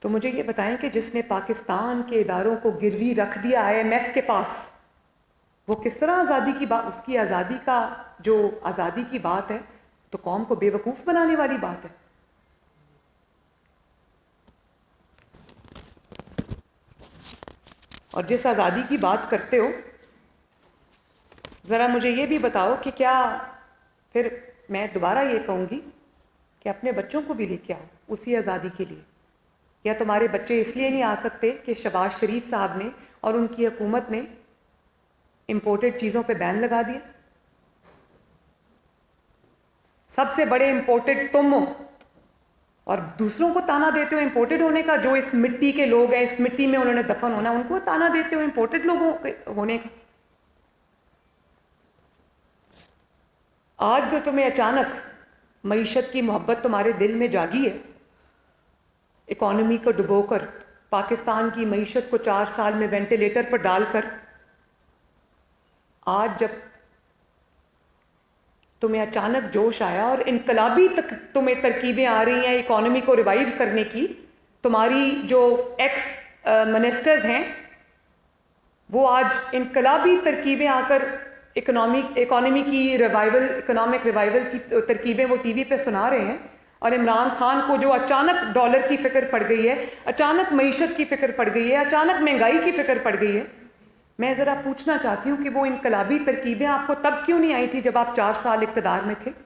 तो मुझे ये बताएं कि जिसने पाकिस्तान के इदारों को गिरवी रख दिया IMF के पास, वो किस तरह आज़ादी की बात, उसकी आज़ादी का जो आज़ादी की बात है तो कौम को बेवकूफ़ बनाने वाली बात है। और जिस आज़ादी की बात करते हो, ज़रा मुझे ये भी बताओ कि क्या फिर मैं दोबारा ये कहूँगी कि अपने बच्चों को भी लेके आओ उसी आज़ादी के लिए, या तुम्हारे बच्चे इसलिए नहीं आ सकते कि शहबाज शरीफ साहब ने और उनकी हुकूमत ने इंपोर्टेड चीज़ों पे बैन लगा दिया। सबसे बड़े इंपोर्टेड तुम हो और दूसरों को ताना देते हो इंपोर्टेड होने का। जो इस मिट्टी के लोग हैं, इस मिट्टी में उन्होंने दफन होना, उनको ताना देते हो इंपोर्टेड लोगों होने का। आज जो तुम्हें अचानक मईशत की मोहब्बत तुम्हारे दिल में जागी है, इकॉनमी को डुबोकर, पाकिस्तान की मईशत को 4 साल में वेंटिलेटर पर डालकर, आज जब तुम्हें अचानक जोश आया और इनकलाबी तक तुम्हें तरकीबें आ रही हैं इकॉनमी को रिवाइव करने की, तुम्हारी जो एक्स मिनिस्टर्स हैं वो आज इनकलाबी तरकीबें आकर इकोनॉमी की रिवाइवल, इकोनॉमिक रिवाइवल की तरकीबें वो टीवी पे सुना रहे हैं। और इमरान खान को जो अचानक डॉलर की फिक्र पड़ गई है, अचानक मईशत की फिक्र पड़ गई है, अचानक महंगाई की फिक्र पड़ गई है, मैं ज़रा पूछना चाहती हूँ कि वो इनकलाबी तरकीबें आपको तब क्यों नहीं आई थी जब आप 4 साल इक़्तिदार में थे?